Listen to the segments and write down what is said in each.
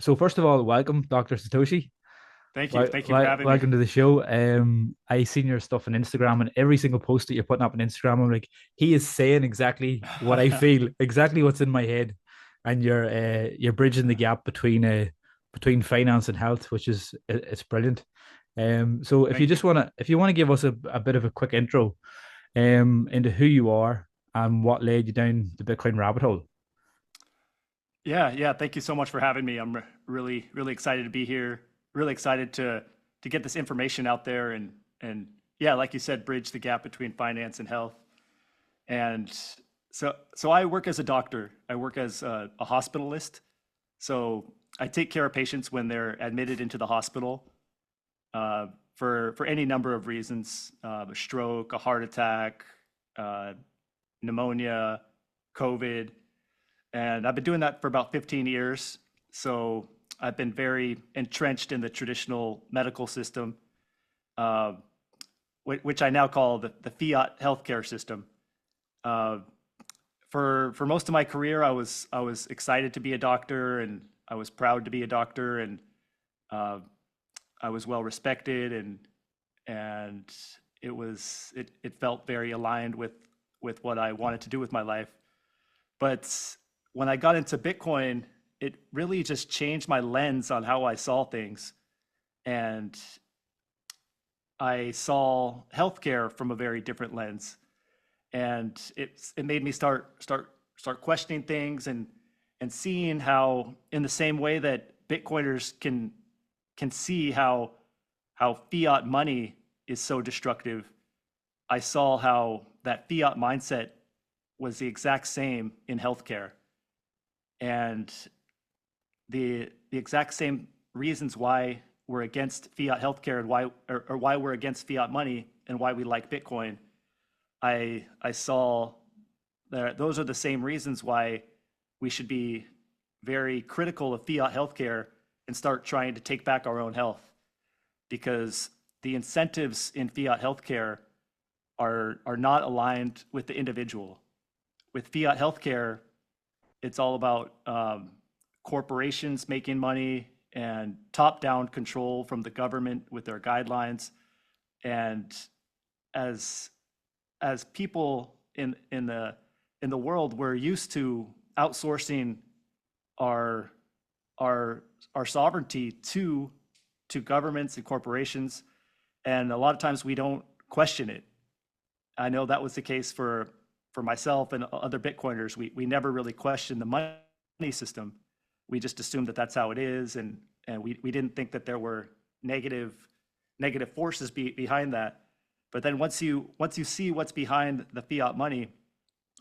So first of all, welcome, Doctor Satoshi. Thank you. Thank you for having me. Welcome to the show. I seen your stuff on Instagram, and every single post that you're putting up on Instagram, I'm like, he is saying exactly what I feel, exactly what's in my head, and you're bridging the gap between finance and health, which is it's brilliant. So Thank you. if you wanna give us a bit of a quick intro, into who you are and what led you down the Bitcoin rabbit hole. Yeah. Thank you so much for having me. I'm really excited to be here. Really excited to get this information out there and yeah, like you said, bridge the gap between finance and health. And so I work as a doctor. I work as a hospitalist. So I take care of patients when they're admitted into the hospital uh, for any number of reasons, a stroke, a heart attack, uh, pneumonia, COVID. And I've been doing that for about 15 years. So I've been very entrenched in the traditional medical system, uh, which I now call the Fiat healthcare system. Uh, for most of my career, I was excited to be a doctor, and I was proud to be a doctor, and uh, I was well respected, and it felt very aligned with what I wanted to do with my life. But when I got into Bitcoin, it really just changed my lens on how I saw things. And I saw healthcare from a very different lens. And it made me start questioning things and seeing how, in the same way that Bitcoiners can see how fiat money is so destructive, I saw how that fiat mindset was the exact same in healthcare. And the exact same reasons why we're against fiat healthcare and or why we're against fiat money and why we like Bitcoin, I saw that those are the same reasons why we should be very critical of fiat healthcare and start trying to take back our own health, because the incentives in fiat healthcare are not aligned with the individual. With fiat healthcare, it's all about corporations making money and top-down control from the government with their guidelines. And as as people in the world, we're used to outsourcing our our sovereignty to governments and corporations, and a lot of times we don't question it. I know that was the case for myself and other Bitcoiners. We never really questioned the money system. We just assumed that that's how it is, and we didn't think that there were negative forces behind that. But then once you see what's behind the fiat money,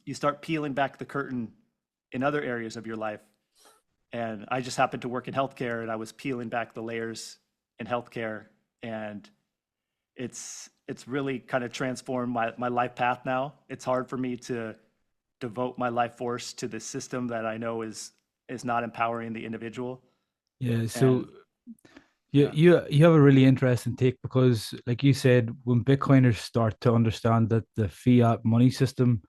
you start peeling back the curtain in other areas of your life. And I just happened to work in healthcare, and I was peeling back the layers in healthcare, and it's really kind of transformed my life path now. It's hard for me to devote my life force to this system that I know is not empowering the individual. Yeah, And so you yeah, you have a really interesting take because, like you said, when Bitcoiners start to understand that the fiat money system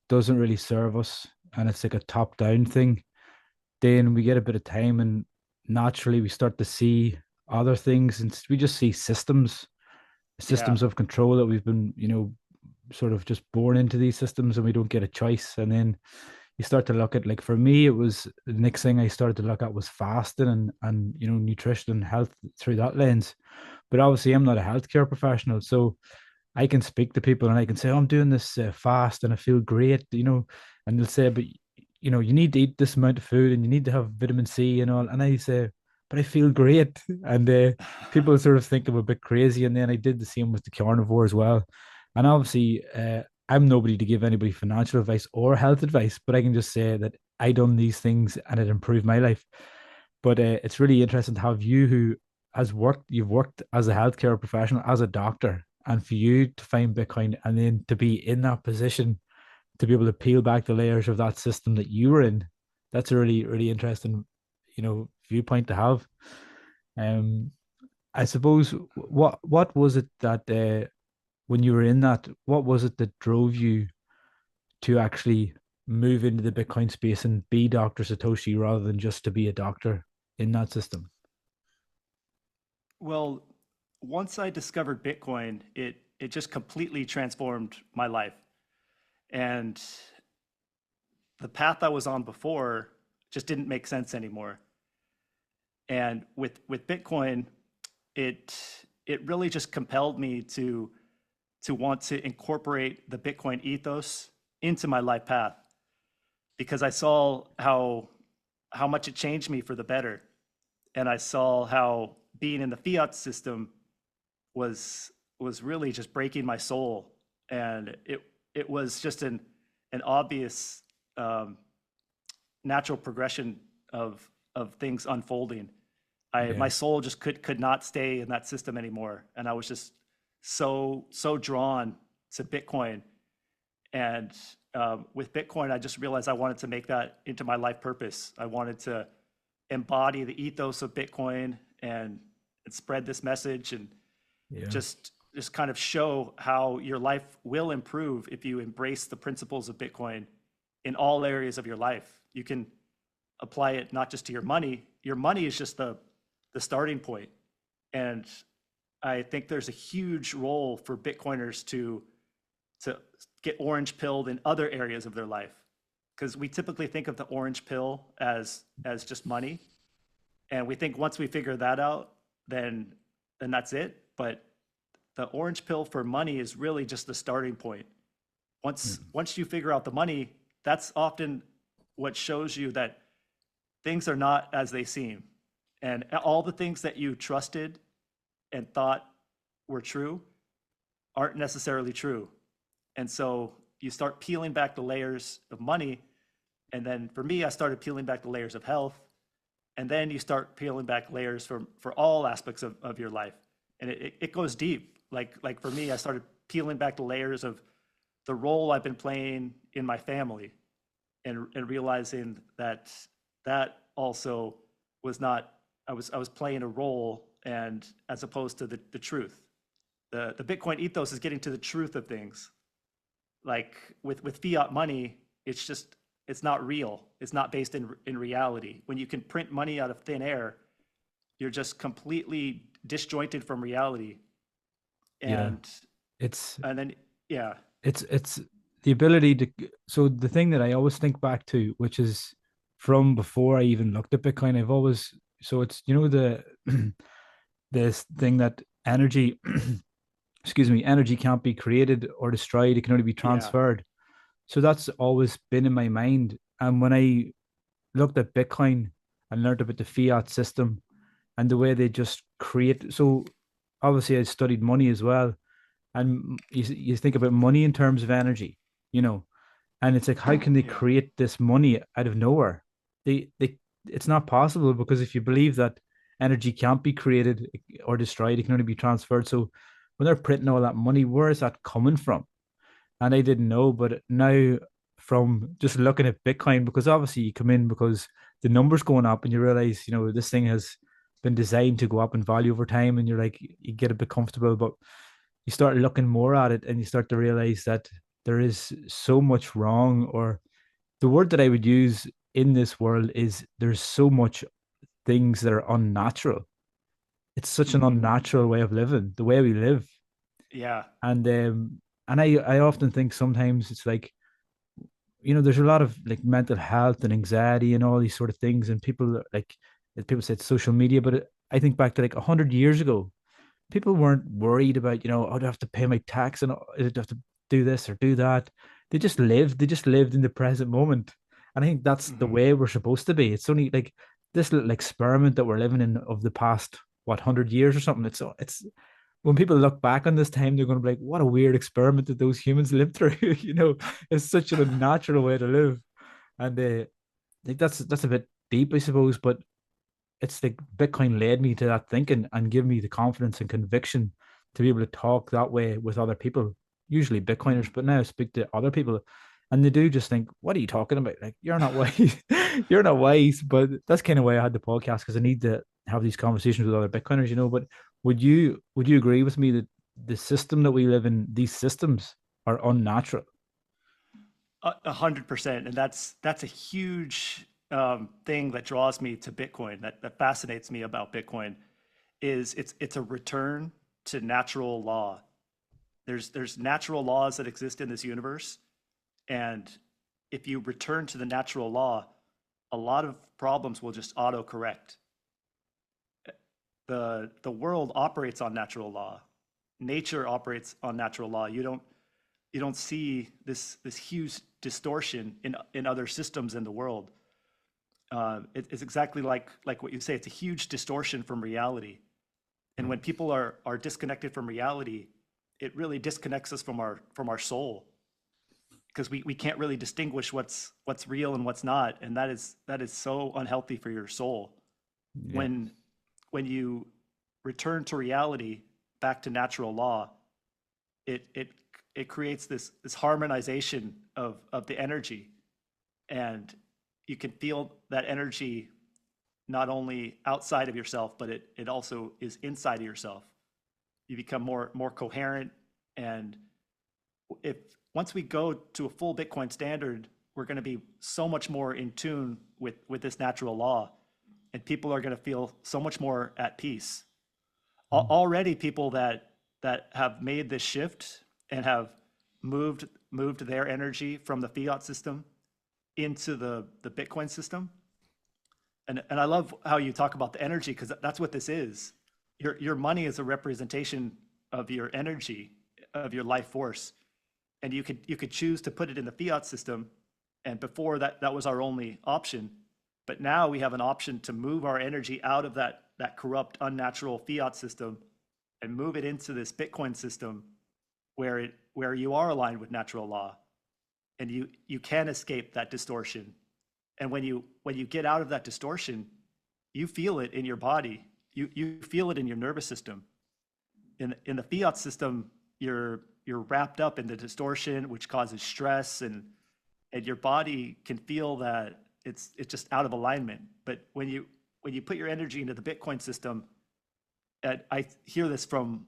doesn't really serve us and it's like a top-down thing, then we get a bit of time and naturally we start to see other things and we just see yeah, systems of control that we've been, sort of just born into these systems and we don't get a choice. And then you start to look at, like, for me, it was the next thing I started to look at was fasting and nutrition and health through that lens. But obviously I'm not a healthcare professional, so I can speak to people and I can say, oh, I'm doing this fast and I feel great, and they'll say, but you need to eat this amount of food and you need to have vitamin C and all. And I say, but I feel great. And people sort of think I'm a bit crazy. And then I did the same with the carnivore as well. And obviously, I'm nobody to give anybody financial advice or health advice, but I can just say that I done these things and it improved my life. But it's really interesting to have you who you've worked as a healthcare professional, as a doctor, and for you to find Bitcoin and then to be in that position to be able to peel back the layers of that system that you were in. That's a really, really interesting, viewpoint to have. Um, I suppose what was it that when you were in that, what was it that drove you to actually move into the Bitcoin space and be Dr. Satoshi rather than just to be a doctor? in that system? Well, once I discovered Bitcoin, it just completely transformed my life. And the path I was on before just didn't make sense anymore. And with Bitcoin, it it really just compelled me to want to incorporate the Bitcoin ethos into my life path because I saw how much it changed me for the better, and I saw how being in the fiat system was was really just breaking my soul, and it was just an obvious um, natural progression of things unfolding. I Yeah. my soul just could not stay in that system anymore, and I was just so drawn to Bitcoin. And with Bitcoin, I just realized I wanted to make that into my life purpose. I wanted to embody the ethos of Bitcoin and spread this message and Yeah. just kind of show how your life will improve if you embrace the principles of Bitcoin in all areas of your life. You can apply it not just to your money. Your money is just the starting point. And I think there's a huge role for Bitcoiners to get orange pilled in other areas of their life. Because we typically think of the orange pill as just money. And we think once we figure that out, then then that's it. But the orange pill for money is really just the starting point. Once you figure out the money, that's often what shows you that things are not as they seem. And all the things that you trusted and thought were true aren't necessarily true. And so you start peeling back the layers of money. And then for me, I started peeling back the layers of health. And then you start peeling back layers for all aspects of your life. And it goes deep. Like for me, I started peeling back the layers of the role I've been playing in my family and realizing that that also was not, I was playing a role and as opposed to the truth. The Bitcoin ethos is getting to the truth of things. Like with fiat money, it's just it's not real. It's not based in reality. When you can print money out of thin air, you're just completely disjointed from reality. Yeah. And It's and then yeah, it's the ability to, so the thing that I always think back to, which is from before I even looked at Bitcoin, I've always, so it's, the this thing that energy excuse me, energy can't be created or destroyed, it can only be yeah, transferred. So that's always been in my mind. And when I looked at Bitcoin and learned about the fiat system and the way they just create, so obviously I studied money as well, and you think about money in terms of energy, you know, and it's like, how can they yeah, create this money out of nowhere? They It's not possible, because if you believe that energy can't be created or destroyed, it can only be transferred. So when they're printing all that money, where is that coming from? And I didn't know, but now from just looking at Bitcoin, because obviously you come in because the numbers going up and you realize, this thing has been designed to go up in value over time, and you're like, you get a bit comfortable, but you start looking more at it and you start to realize that there is so much wrong, or the word that I would use in this world is, there's so much things that are unnatural. It's such an hmm unnatural way of living, the way we live. yeah, And I often think sometimes it's like, there's a lot of like mental health and anxiety and all these sort of things, and people say it's social media, but I think back to like 100 years ago, people weren't worried about, oh, do I have to pay my tax, and I have to do this or do that. They just lived in the present moment. And I think that's the hmm way we're supposed to be. It's only like this little experiment that we're living in of the past, what, 100 years or something. It's when people look back on this time, they're going to be like, what a weird experiment that those humans lived through. It's such an unnatural way to live. And I think that's a bit deep, I suppose, but it's like Bitcoin led me to that thinking and give me the confidence and conviction to be able to talk that way with other people, usually hmm Bitcoiners, but now I speak to other people, and they do just think, what are you talking about? Like, you're not wise. You're not wise. But that's kind of why I had the podcast, because I need to have these conversations with other Bitcoiners. But would you agree with me that the system that we live in, these systems are unnatural? 100%, and that's a huge thing that draws me to Bitcoin, that fascinates me about Bitcoin, is it's a return to natural law. There's natural laws that exist in this universe, and if you return to the natural law, a lot of problems will just auto correct. The world operates on natural law. Nature operates on natural law. You don't see this huge distortion in other systems in the world. It's exactly like what you say. It's a huge distortion from reality. And when people are disconnected from reality, it really disconnects us from our soul, because we can't really distinguish what's real and what's not, and that is so unhealthy for your soul. Yeah. When when you return to reality, back to natural law, it it it creates this harmonization of the energy, and you can feel that energy not only outside of yourself, but it also is inside of yourself. You become more coherent, and if once we go to a full Bitcoin standard, we're going to be so much more in tune with this natural law, and people are going to feel so much more at peace. Mm. Already, people that have made this shift and have moved their energy from the fiat system into the Bitcoin system. And I love how you talk about the energy, because that's what this is. Your money is a representation of your energy, of your life force, and you could choose to put it in the fiat system. And before that was our only option, but now we have an option to move our energy out of that corrupt, unnatural fiat system and move it into this Bitcoin system, where you are aligned with natural law, and you can escape that distortion. And when you get out of that distortion, you feel it in your body. You feel it in your nervous system. In the fiat system, you're wrapped up in the distortion, which causes stress, and your body can feel that it's just out of alignment. But when you put your energy into the Bitcoin system, and I hear this from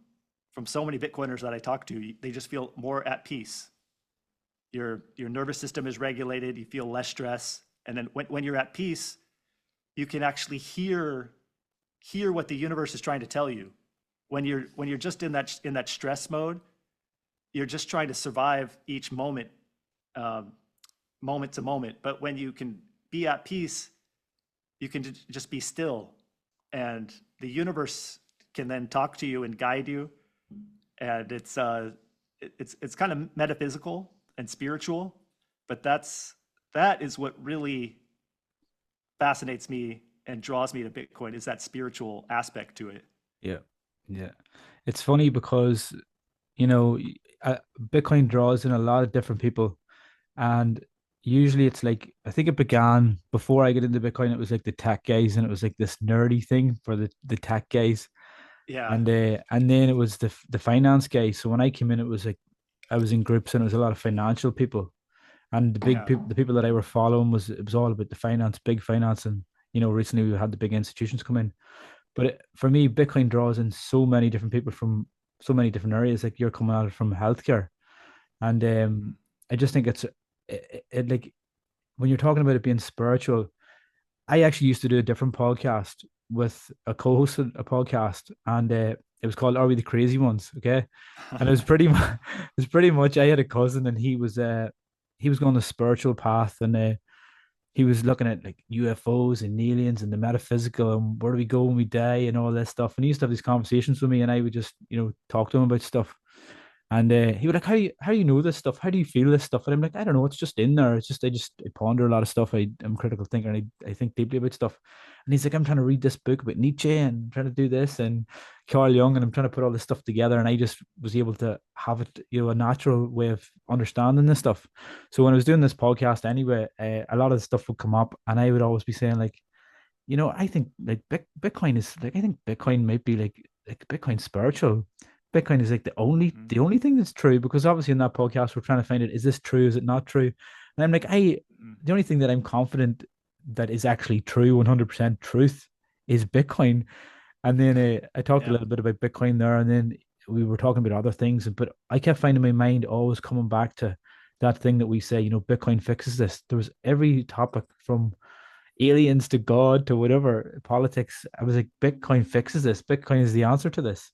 so many Bitcoiners that I talk to, they just feel more at peace. Your nervous system is regulated. You feel less stress, and then when you're at peace, you can actually hear what the universe is trying to tell you. When you're just in that stress mode, you're just trying to survive each moment, um, moment to moment. But when you can be at peace, you can just be still, and the universe can then talk to you and guide you. And it's kind of metaphysical and spiritual, but that is what really fascinates me and draws me to Bitcoin, is that spiritual aspect to it. Yeah. Yeah. It's funny because, you know, Bitcoin draws in a lot of different people. And usually it's like, I think it began before I get into Bitcoin, it was like the tech guys, and it was like this nerdy thing for the tech guys. Yeah, And then it was the finance guys. So when I came in, it was like I was in groups and it was a lot of financial people. And yeah, the people that I were following it was all about the finance, big finance. And, you know, recently we had the big institutions come in. But for me, Bitcoin draws in so many different people from so many different areas. Like you're coming at it from healthcare, and mhm, I just think like when you're talking about it being spiritual. I actually used to do a different podcast with a co-host of a podcast, and it was called "Are We the Crazy Ones?" Okay, and it was pretty much it was pretty much I had a cousin, and he was going the spiritual path, and he was looking at like UFOs and aliens and the metaphysical and where do we go when we die and all this stuff. And he used to have these conversations with me, and I would just, you know, talk to him about stuff. And he would like, how do you know this stuff? How do you feel this stuff? And I'm like, I don't know. It's just in there. It's just I ponder a lot of stuff. I'm a critical thinker, and I think deeply about stuff. And he's like, I'm trying to read this book about Nietzsche and I'm trying to do this and Carl Jung, and I'm trying to put all this stuff together. And I just was able to have it, you know, a natural way of understanding this stuff. So when I was doing this podcast anyway, a lot of the stuff would come up, and I would always be saying like, you know, I think like Bitcoin is like I think Bitcoin might be like Bitcoin spiritual. Bitcoin is like mhm, the only thing that's true, because obviously in that podcast we're trying to find out, is this true, is it not true? And I'm like, mhm, the only thing that I'm confident that is actually true, 100% truth, is Bitcoin. And then I talked a yeah, little bit about Bitcoin there, and then we were talking about other things, but I kept finding my mind always coming back to that thing that we say, you know, Bitcoin fixes this. There was every topic from aliens to God to whatever politics. I was like, Bitcoin fixes this. Bitcoin is the answer to this.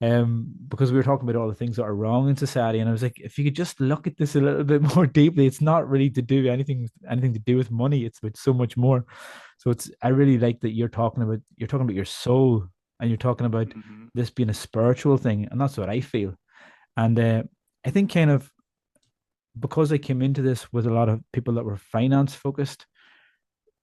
Because we were talking about all the things that are wrong in society, and I was like, if you could just look at this a little bit more deeply, it's not really to do anything to do with money. It's about so much more. So it's I really like that you're talking about your soul, and you're talking about Hmm. this being a spiritual thing, and that's what I feel. And I think kind of because I came into this with a lot of people that were finance focused,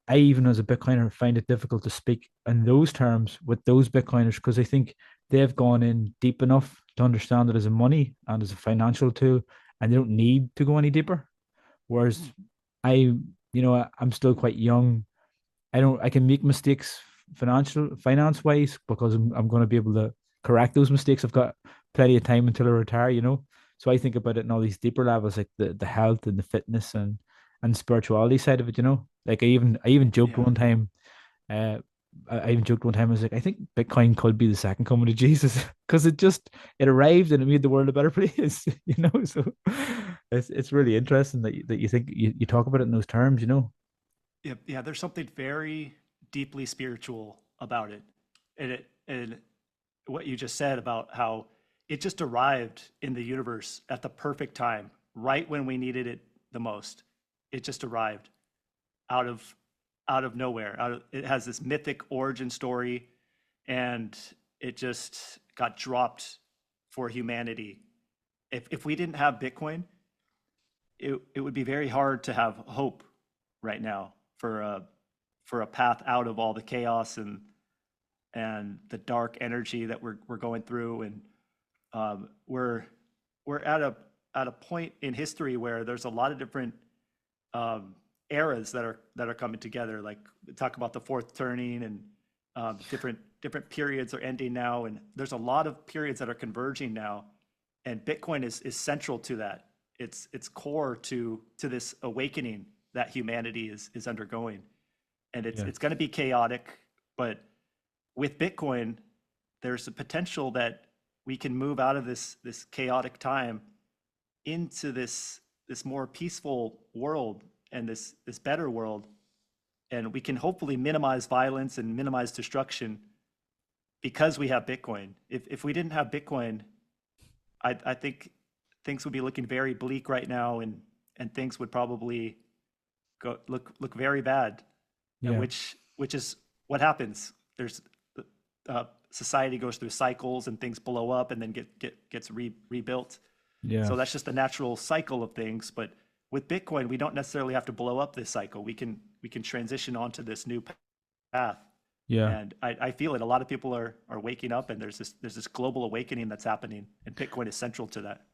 I even as a Bitcoiner find it difficult to speak in those terms with those Bitcoiners because I think they've gone in deep enough to understand it as a money and as a financial tool, and they don't need to go any deeper. Whereas I, I'm still quite young. I can make mistakes finance wise because I'm going to be able to correct those mistakes. I've got plenty of time until I retire. So I think about it in all these deeper levels, like the health and the fitness and spirituality side of it. Like I even joked Yeah. one time, uh I even joked one time, I was like, I think Bitcoin could be the second coming of Jesus because it arrived and it made the world a better place. So it's really interesting that you think you talk about it in those terms. Yeah, yeah, there's something very deeply spiritual about it. And what you just said about how it just arrived in the universe at the perfect time, right when we needed it the most. It just arrived out of out of nowhere. It has this mythic origin story, and it just got dropped for humanity. If we didn't have Bitcoin, it would be very hard to have hope right now for a path out of all the chaos and the dark energy that we're going through. And we're at a point in history where there's a lot of different um, eras that are coming together. Like we talk about the fourth turning, and different periods are ending now, and there's a lot of periods that are converging now, and Bitcoin is central to that. It's core to this awakening that humanity is undergoing, and it's Yeah. it's going to be chaotic, but with Bitcoin, there's a potential that we can move out of this chaotic time into this more peaceful world and this better world, and we can hopefully minimize violence and minimize destruction because we have Bitcoin. If we didn't have Bitcoin, I think things would be looking very bleak right now, and things would probably look very bad, Yeah. which is what happens. There's society goes through cycles, and things blow up and then gets rebuilt. Yeah. So that's just the natural cycle of things. But with Bitcoin, we don't necessarily have to blow up this cycle. We can transition onto this new path. Yeah. And I feel it. A lot of people are waking up, and there's this global awakening that's happening, and Bitcoin is central to that.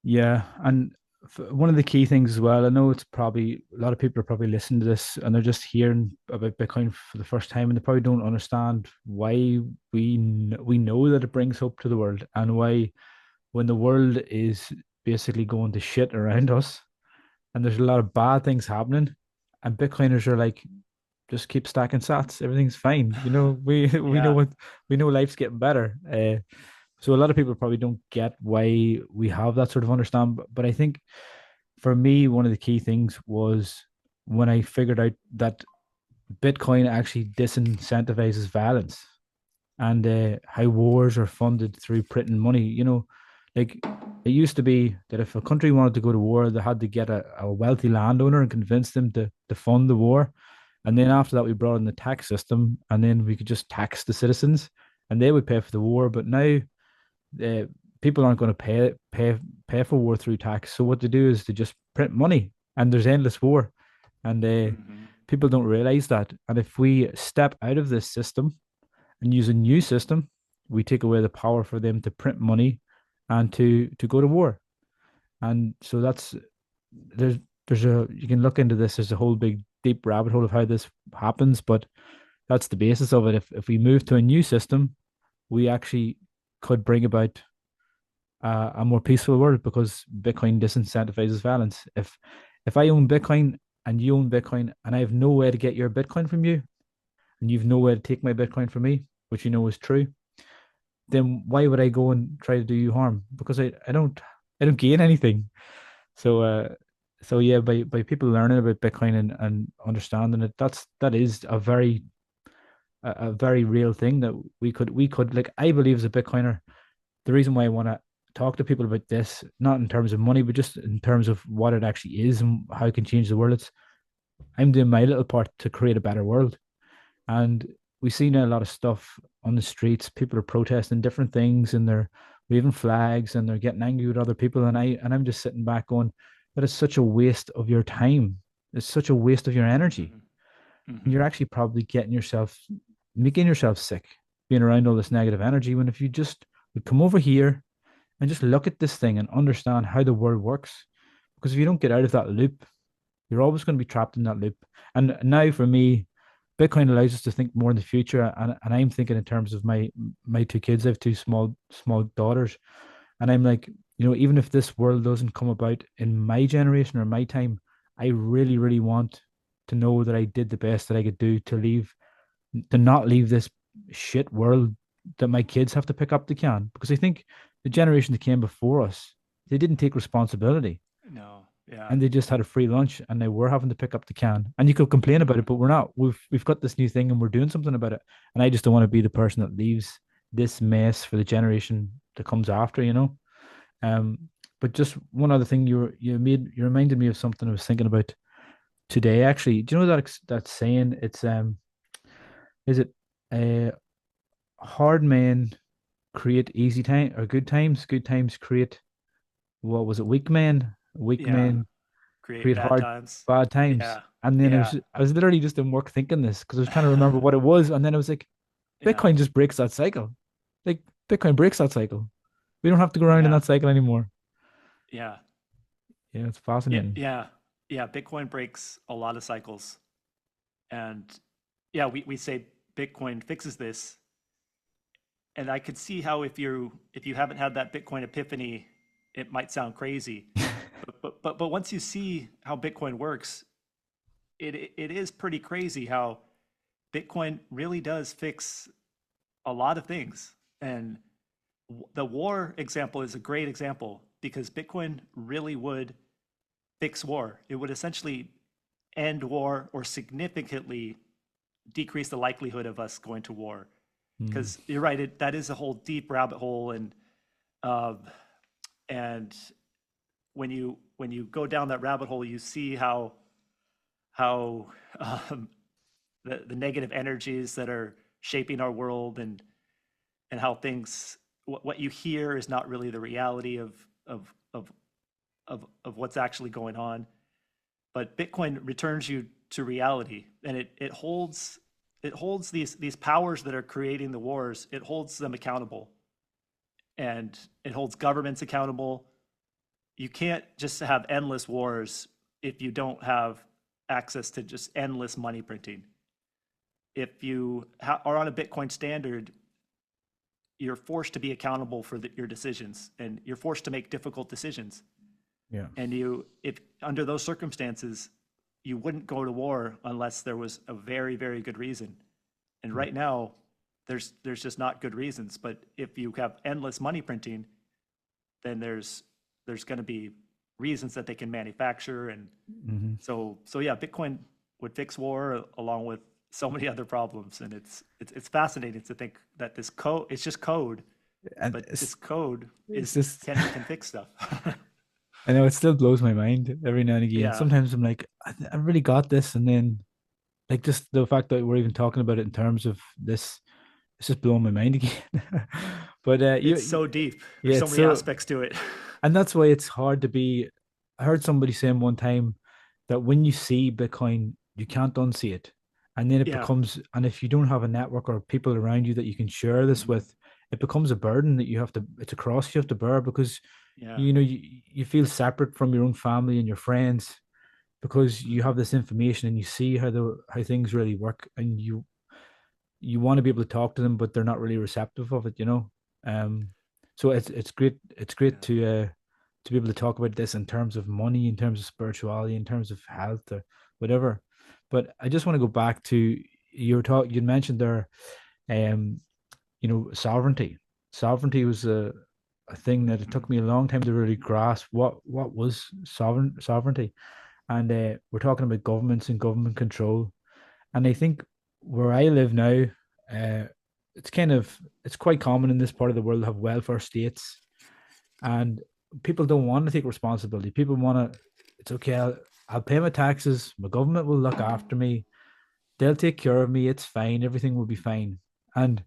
Yeah. And one of the key things as well, I know it's probably a lot of people are probably listening to this and they're just hearing about Bitcoin for the first time, and they probably don't understand why we know that it brings hope to the world, and why when the world is basically going to shit around us and there's a lot of bad things happening, and Bitcoiners are like, just keep stacking sats, everything's fine. We know Yeah. life's getting better. So a lot of people probably don't get why we have that sort of understand. But I think for me, one of the key things was when I figured out that Bitcoin actually disincentivizes violence, and how wars are funded through printing money. Like it used to be that if a country wanted to go to war, they had to get a wealthy landowner and convince them to fund the war. And then after that, we brought in the tax system, and then we could just tax the citizens, and they would pay for the war. But now, uh, people aren't going to pay for war through tax. So what they do is they just print money, and there's endless war, and Hmm. people don't realize that. And if we step out of this system and use a new system, we take away the power for them to print money and to go to war. And so there's there's a you can look into this. There's a whole big deep rabbit hole of how this happens, but that's the basis of it. If we move to a new system, we actually could bring about a more peaceful world because Bitcoin disincentivizes violence. If I own Bitcoin and you own Bitcoin and I have no way to get your Bitcoin from you and you've no way to take my Bitcoin from me, which you know is true, then why would I go and try to do you harm? Because I don't gain anything. So So yeah, by people learning about Bitcoin and understanding it, that is a very real thing that we could like. I believe as a Bitcoiner, the reason why I want to talk to people about this, not in terms of money, but just in terms of what it actually is and how it can change the world. It's I'm doing my little part to create a better world. And we see now a lot of stuff on the streets. People are protesting different things and they're waving flags and they're getting angry with other people. And I'm just sitting back going, that is such a waste of your time. It's such a waste of your energy. Hmm. And Hmm. you're actually probably making yourself sick, being around all this negative energy. When if you just would come over here and just look at this thing and understand how the world works. Because if you don't get out of that loop, you're always going to be trapped in that loop. And now for me, Bitcoin allows us to think more in the future. And I'm thinking in terms of my two kids. I have two small daughters. And I'm like, even if this world doesn't come about in my generation or my time, I really, really want to know that I did the best that I could do to not leave this shit world that my kids have to pick up the can. Because I think the generation that came before us, they didn't take responsibility No. Yeah. and they just had a free lunch and they were having to pick up the can. And you could complain about Hmm. it, but we're not. We've got this new thing and we're doing something about it. And I just don't want to be the person that leaves this mess for the generation that comes after. Um, but just one other thing you reminded me of something I was thinking about today actually. Do you know that saying? It's is it uh hard men create easy time or good times create what was it, weak men? Weak Yeah. men Create create bad hard times. bad times. Yeah. And then Yeah. I was literally just in work thinking this because I was trying to remember what it was, and then I was like, Yeah. Bitcoin just breaks that cycle. Like Bitcoin breaks that cycle. We don't have to go around in Yeah. that cycle anymore. Yeah. Yeah, it's Yeah. fascinating. Yeah. Yeah. Bitcoin breaks a lot of cycles. And yeah, we say Bitcoin fixes this. And I could see how if you haven't had that Bitcoin epiphany, it might sound crazy. But once you see how Bitcoin works, it is pretty crazy how Bitcoin really does fix a lot of things. And the war example is a great example because Bitcoin really would fix war. It would essentially end war or significantly decrease the likelihood of us going to war. Mm. Because you're right, that is a whole deep rabbit hole, um, and when you go down that rabbit hole, you see how the negative energies that are shaping our world and how things what you hear is not really the reality of of of what's actually going on. But Bitcoin returns you to reality, and it holds these powers that are creating the wars. It holds them accountable, and it holds governments accountable. You can't just have endless wars if you don't have access to just endless money printing. If you are on a Bitcoin standard, you're forced to be accountable for your decisions, and you're forced to make difficult decisions. Yeah. And if under those circumstances, you wouldn't go to war unless there was a very, very good reason. And Mm. right now, there's just not good reasons. But if you have endless money printing, then there's going to be reasons that they can manufacture, and Mhm. so yeah, Bitcoin would fix war along with so many other problems, and it's fascinating to think that this code, it's just code, And but this code it's is just can fix stuff. I know it still blows my mind every now and again. Yeah. Sometimes I'm like, I really got this, and then like just the fact that we're even talking about it in terms of this, it's just blowing my mind again. But It's so deep. yeah, There's so it's many so, aspects to it. and that's why it's hard to be. I heard somebody saying one time that when you see Bitcoin, you can't unsee it, and then it Yeah. becomes, and if you don't have a network or people around you that you can share this Hmm. with, it becomes a burden that you have to. It's a cross you have to bear because Yeah. you feel separate from your own family and your friends because you Hmm. have this information and you see how things really work, and you want to be able to talk to them, but they're not really receptive of it. Um, so it's great Yeah. to be able to talk about this in terms of money, in terms of spirituality, in terms of health, or whatever. But I just want to go back to you mentioned there, um, sovereignty. Sovereignty was a thing that it Mhm. took me a long time to really grasp what was sovereignty. And we're talking about governments and government control. And I think where I live now, uh, it's kind of it's quite common in this part of the world to have welfare states, and people don't want to take responsibility. People want to. It's okay. I'll pay my taxes. My government will look after me. They'll take care of me. It's fine. Everything will be fine. And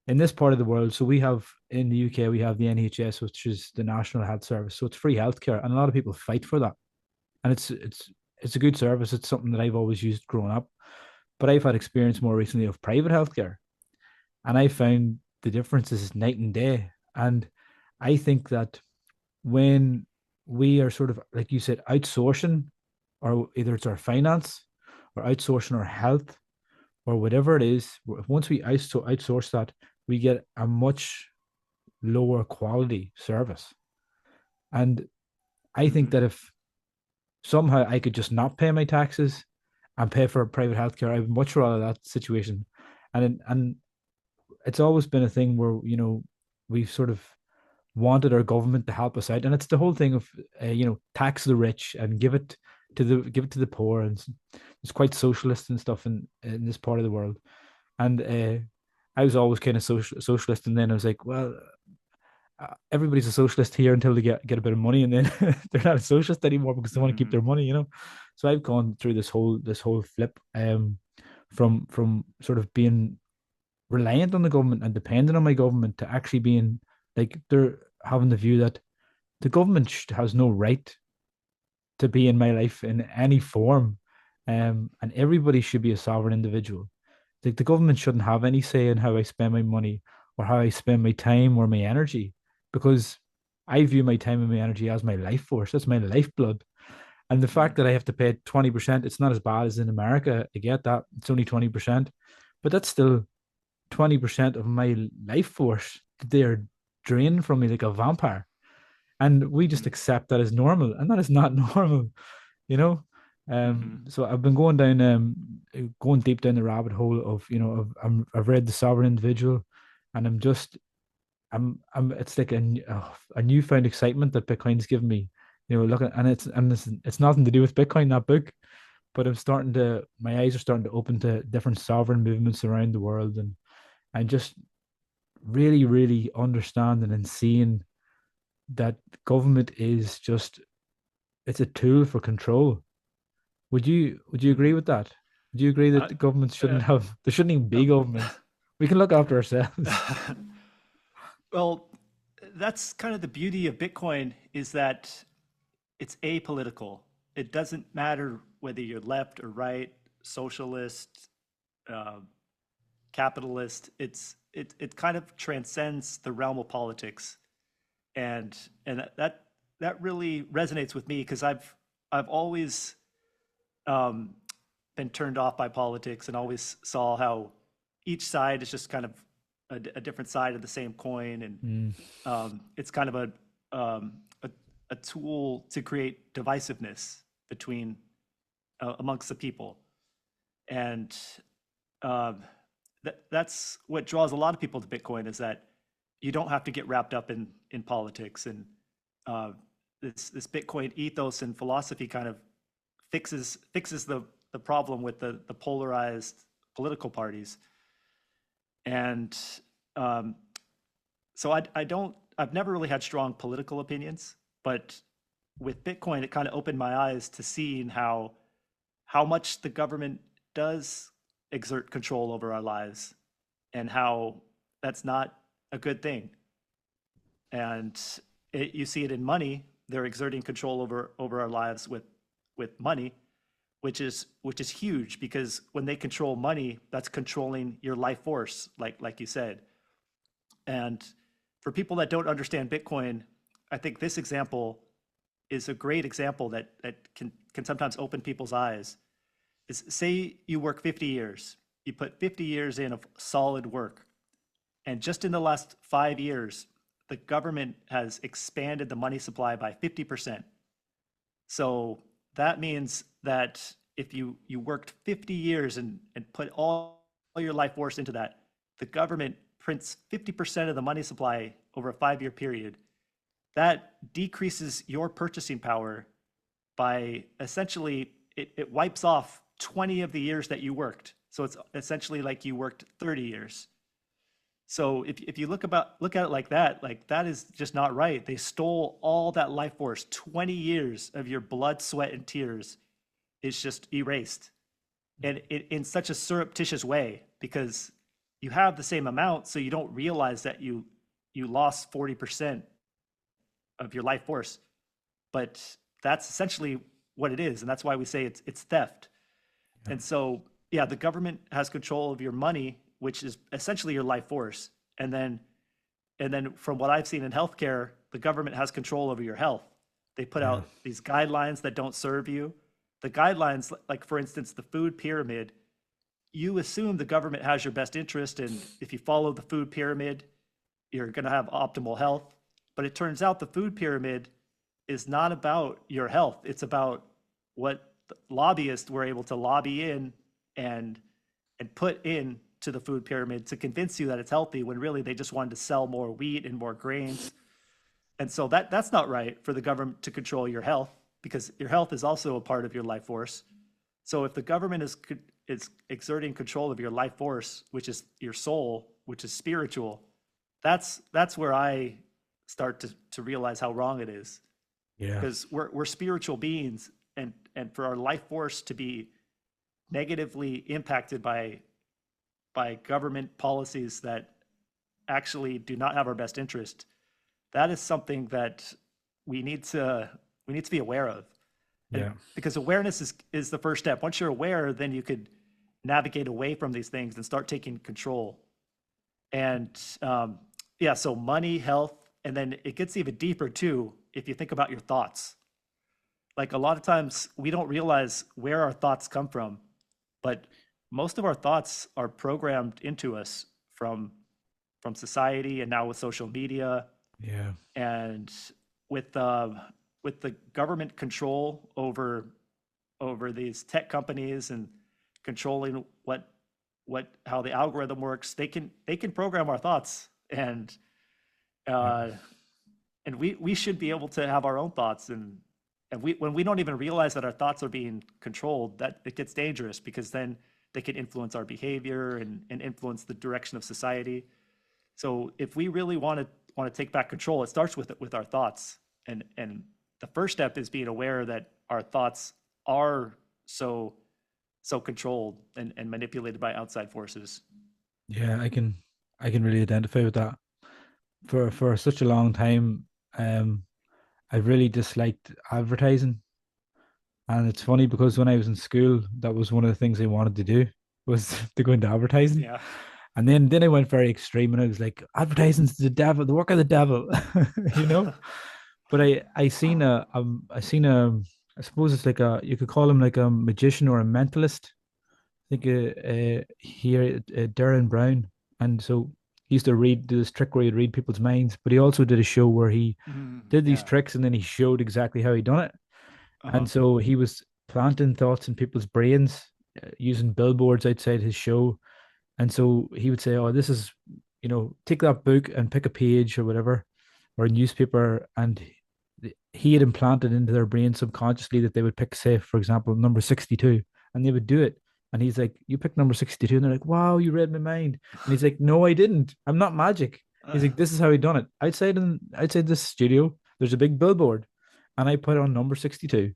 in this part of the world, so we have in the UK, we have the NHS, which is the National Health Service. So it's free healthcare, and a lot of people fight for that. And it's a good service. It's something that I've always used growing up. But I've had experience more recently of private healthcare, and I found the difference is night and day. And I think that when we are sort of, like you said, outsourcing, or either it's our finance or outsourcing our health or whatever it is, once we outsource that, we get a much lower quality service. And I think Mhm. that if somehow I could just not pay my taxes and pay for private healthcare, I would much rather that situation. And it's always been a thing where we've sort of wanted our government to help us out, and it's the whole thing of tax the rich and give it to the poor, and it's quite socialist and stuff in this part of the world. And I was always kind of socialist, and then I was like, well, everybody's a socialist here until they get a bit of money, and then they're not a socialist anymore because they want to keep Mhm. their money. So I've gone through this whole flip, from sort of being reliant on the government and dependent on my government to actually being like they're having the view that the government has no right to be in my life in any form, and everybody should be a sovereign individual. Like the government shouldn't have any say in how I spend my money or how I spend my time or my energy, because I view my time and my energy as my life force. That's my lifeblood. And the fact that I have to pay 20%, it's not as bad as in America. I get that. It's only 20%, but that's still 20% of my life force that they're drained from me like a vampire. And we just Mhm. accept that as normal. And that is not normal, you know? Mhm. So I've been going deep down the rabbit hole of, I've read The Sovereign Individual, and it's like a newfound excitement that Bitcoin's given me, look at, and it's nothing to do with Bitcoin, that book, but my eyes are starting to open to different sovereign movements around the world, and just really, really understanding and seeing that government is just it's a tool for control. Would you agree Mhm. with that? Would you agree that Uh, the government uh, there shouldn't even be um, governments? We can look after ourselves. well, that's kind of the beauty of Bitcoin is that it's apolitical. It doesn't matter whether you're left or right, socialist, uh, capitalist. It kind of transcends the realm of politics, and that really resonates with me because I've always um, been turned off by politics and always saw how each side is just kind of a different side of the same coin, and Mm, it's kind of um, a a tool to create divisiveness between amongst the people, and um, that's what draws a lot of people to Bitcoin is that you don't have to get wrapped up in politics, and uh, this Bitcoin ethos and philosophy kind of fixes the problem with the polarized political parties. And um, so I don't I've never really had strong political opinions, but with Bitcoin, it kind of opened my eyes to seeing how much the government does exert control over our lives and how that's not a good thing. And you see it in money; they're exerting control over our lives with money, which is huge because when they control money, that's controlling your life force, like you said. And for people that don't understand Bitcoin, I think this example is a great example that can sometimes open people's eyes. Is say you work 50 years, you put 50 years in of solid work, and just in the last 5 years, the government has expanded the money supply by 50%. So that means that if you worked 50 years and put all your life force into that, the government prints 50% of the money supply over a 5 year period. that decreases your purchasing power by essentially it wipes off 20 of the years that you worked. So it's essentially like you worked 30 years. So if you look at it like that is just not right. They stole all that life force. 20 years of your blood, sweat, and tears is just erased. And in such a surreptitious way, because you have the same amount, so you don't realize that you lost 40% of your life force. But that's essentially what it is, and that's why we say it's theft. Yeah. And so, yeah, the government has control of your money, which is essentially your life force. And then from what I've seen in healthcare, the government has control over your health. They put Yeah. out these guidelines that don't serve you. The guidelines, like for instance, the food pyramid, you assume the government has your best interest, and if you follow the food pyramid, you're going to have optimal health. But it turns out the food pyramid is not about your health. It's about what lobbyists were able to lobby in and put in to the food pyramid to convince you that it's healthy when really they just wanted to sell more wheat and more grains. And so that's not right for the government to control your health, because your health is also a part of your life force. So if the government is exerting control of your life force, which is your soul, which is spiritual, that's where I start to realize how wrong it is, Yeah. because we're spiritual beings, and for our life force to be negatively impacted by government policies that actually do not have our best interest, that is something that we need to be aware of. And Yeah. because awareness is the first step. Once you're aware, then you could navigate away from these things and start taking control. And yeah, so money, health, and then it gets even deeper too if you think about your thoughts. Like a lot of times we don't realize where our thoughts come from, but most of our thoughts are programmed into us from society, and now with social media, Yeah. and with the government control over these tech companies and controlling how the algorithm works. They can program our thoughts, Yeah. uh, and we should be able to have our own thoughts, and we when we don't even realize that our thoughts are being controlled, that it gets dangerous, because then they can influence our behavior and influence the direction of society. So if we really want to take back control, it starts with our thoughts, and the first step is being aware that our thoughts are so controlled and manipulated by outside forces. Yeah. I can really identify with that. For such a long time, um, I really disliked advertising. And it's funny because when I was in school, that was one of the things I wanted to do was to go into advertising. Yeah. And then I went very extreme and I was like, advertising's the devil, the work of the devil, you know? But I seen I suppose it's like you could call him like a magician or a mentalist. I think here, Darren Brown. And so he used to do this trick where he'd read people's minds, but he also did a show where he did these Yeah. tricks and then he showed exactly how he done it. Uh-huh. And so he was planting thoughts in people's brains using billboards outside his show. And so he would say, "Oh, this is, take that book and pick a page or whatever, or a newspaper." And he had implanted into their brain subconsciously that they would pick, say, for example, number 62, and they would do it. And he's like, "You picked number 62." And they're like, "Wow, you read my mind." And he's like, "No, I didn't. I'm not magic." He's like, "This is how he done it. Outside this studio, there's a big billboard, and I put on number 62.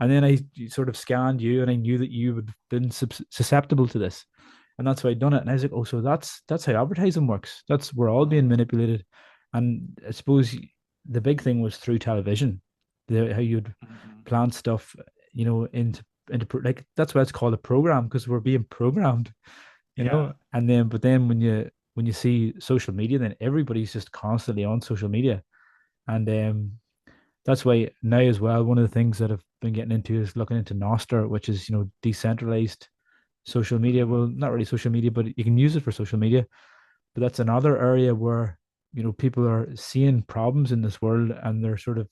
And then I sort of scanned you, and I knew that you would have been susceptible to this, and that's why I done it." And I was like, "Oh, so that's how advertising works. That's we're all being manipulated." And I suppose the big thing was through television, how you'd Mhm. plant stuff, into like that's why it's called a program, because we're being programmed, Yeah. And then, but then when you see social media, then everybody's just constantly on social media, and that's why now as well, one of the things that I've been getting into is looking into Nostr, which is decentralized social media. Mhm. Well, not really social media, but you can use it for social media. But that's another area where people are seeing problems in this world and they're sort of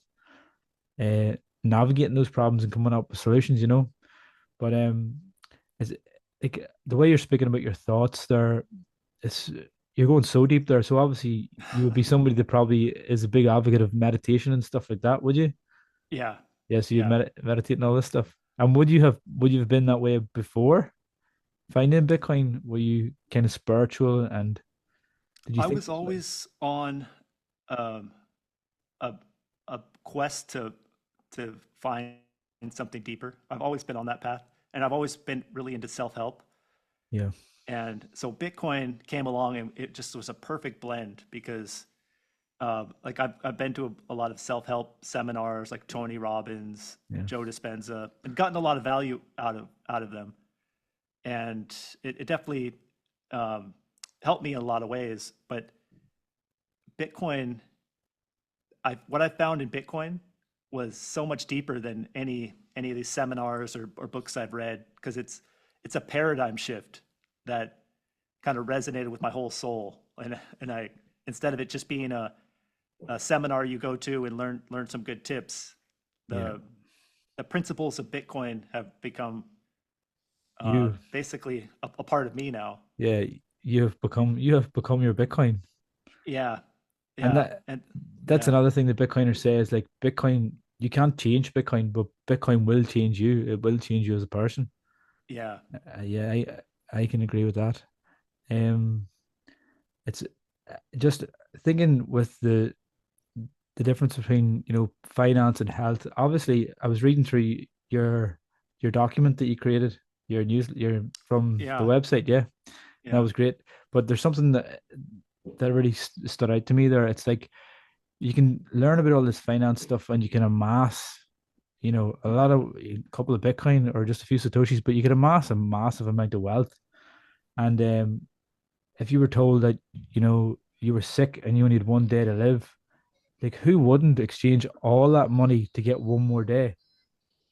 uh, navigating those problems and coming up with solutions. But is it, like the way you're speaking about your thoughts there, it's you're going so deep there. So obviously you would be somebody that probably is a big advocate of meditation and stuff like that, would you? Yeah, Yeah, so you'd yeah. meditate and all this stuff. And would you have been that way before finding Bitcoin? Were you kind of spiritual and did you I think was this way? always on um, a a quest to find something deeper. I've always been on that path, and I've always been really into self help. Yeah, And so Bitcoin came along, and it just was a perfect blend because, like, I've been to a lot of self help seminars, like Tony Robbins, yeah, Joe Dispenza, and gotten a lot of value out of them. And it definitely um, helped me in a lot of ways. But Bitcoin, I what I found in Bitcoin was so much deeper than any of these seminars or books I've read, because it's a paradigm shift that kind of resonated with my whole soul. And I, instead of it just being a seminar you go to and learn some good tips, yeah. the the principles of Bitcoin have become You, basically a part of me now. yeah, you have become your Bitcoin. Yeah, And yeah, that and that's yeah, another thing that Bitcoiners say is like Bitcoin, you can't change Bitcoin, but Bitcoin will change you. It will change you as a person. yeah, Yeah, I can agree with that. Um, it's just thinking with the difference between finance and health. Obviously, I was reading through your document that you created, your from the yeah, website, yeah, that yeah, was great. But there's something that really stood out to me there. It's like you can learn about all this finance stuff and you can amass, a couple of Bitcoin or just a few Satoshis, but you can amass a massive amount of wealth. And if you were told that, you were sick and you only had one day to live, like who wouldn't exchange all that money to get one more day?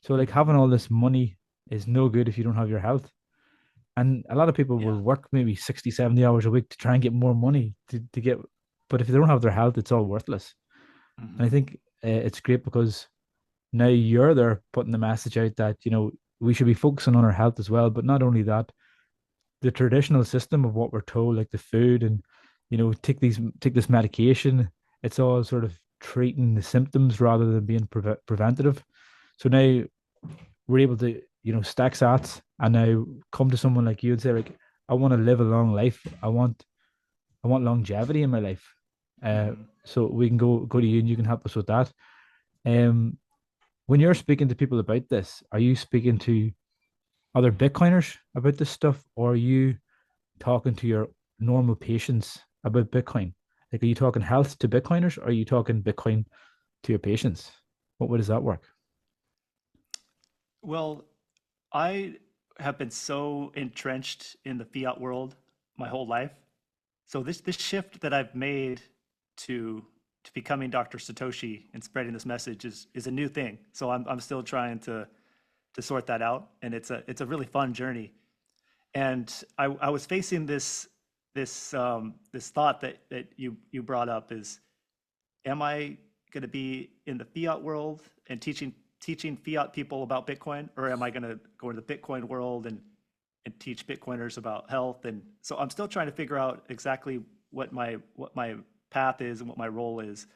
So like hmm, having all this money is no good if you don't have your health. And a lot of people will yeah, work maybe 60, 70 hours a week to try and get more money to get, but if they don't have their health, it's all worthless. And I hmm, think it's great because now you're there putting the message out that, we should be focusing on our health as well. But not only that, the traditional system of what we're told, like the food and, take this medication, it's all sort of treating the symptoms rather than being preventative. So now we're able to, stack sats and now come to someone like you and say, like, I want to live a long life. I want longevity in my life. Uh, hmm. so we can go to you and you can help us with that. Um, when you're speaking to people about this, are you speaking to other Bitcoiners about this stuff, or are you talking to your normal patients about Bitcoin? Like, are you talking health to Bitcoiners, or are you talking Bitcoin to your patients? What way does that work? Well, I have been so entrenched in the fiat world my whole life. So this shift that I've made to to becoming Dr. Satoshi and spreading this message is a new thing. So I'm still trying to sort that out, and it's a really fun journey. And I was facing this thought that you brought up is, am I going to be in the fiat world and teaching fiat people about Bitcoin, or am I going to go into the Bitcoin world and teach Bitcoiners about health? And so I'm still trying to figure out exactly what my path is and what my role is.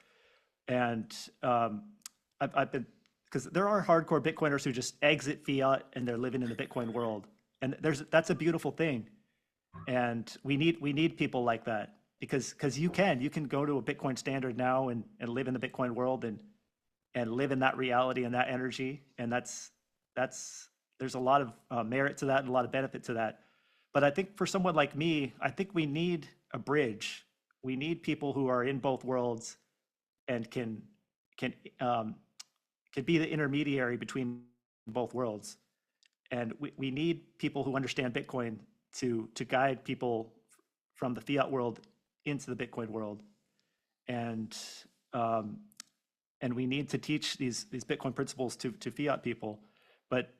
And I've been, because there are hardcore Bitcoiners who just exit fiat and they're living in the Bitcoin world, and that's a beautiful thing. And we need people like that, because you can go to a Bitcoin standard now and live in the Bitcoin world and live in that reality and that energy. And that's there's a lot of merit to that and a lot of benefit to that. But I think for someone like me, I think we need a bridge. We need people who are in both worlds and can um, can be the intermediary between both worlds. And we need people who understand Bitcoin to guide people from the fiat world into the Bitcoin world. And um, and we need to teach these Bitcoin principles to fiat people. But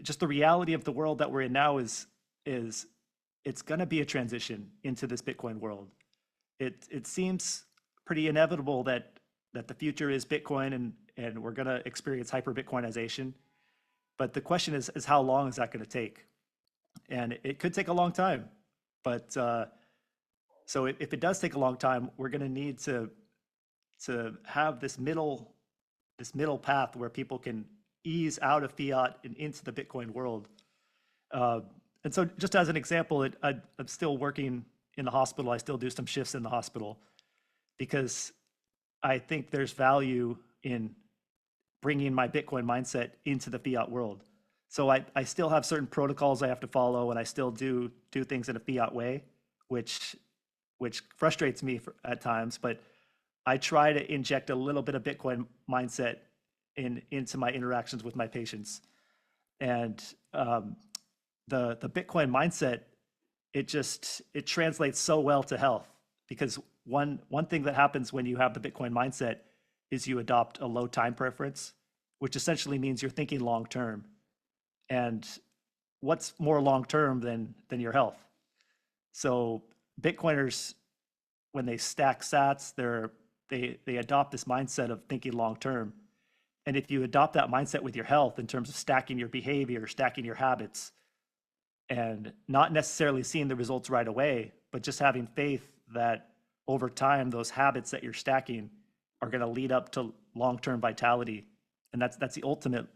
just the reality of the world that we're in now is it's going to be a transition into this Bitcoin world. It seems pretty inevitable that the future is Bitcoin, and we're going to experience hyper Bitcoinization. But the question is how long is that going to take? And it could take a long time. But So if it does take a long time, we're going to need to have this middle path where people can ease out of fiat and into the Bitcoin world. Uh, and so, just as an example, I'm still working in the hospital. I still do some shifts in the hospital because I think there's value in bringing my Bitcoin mindset into the fiat world. So I still have certain protocols I have to follow, and I still do things in a fiat way, which frustrates me at times. But I try to inject a little bit of Bitcoin mindset into my interactions with my patients, and the Bitcoin mindset, it translates so well to health, because one thing that happens when you have the Bitcoin mindset is you adopt a low time preference, which essentially means you're thinking long term. And what's more long term than your health? So Bitcoiners, when they stack sats, they adopt this mindset of thinking long term. And if you adopt that mindset with your health in terms of stacking your behavior, stacking your habits, and not necessarily seeing the results right away, but just having faith that over time, those habits that you're stacking are going to lead up to long-term vitality. And that's the ultimate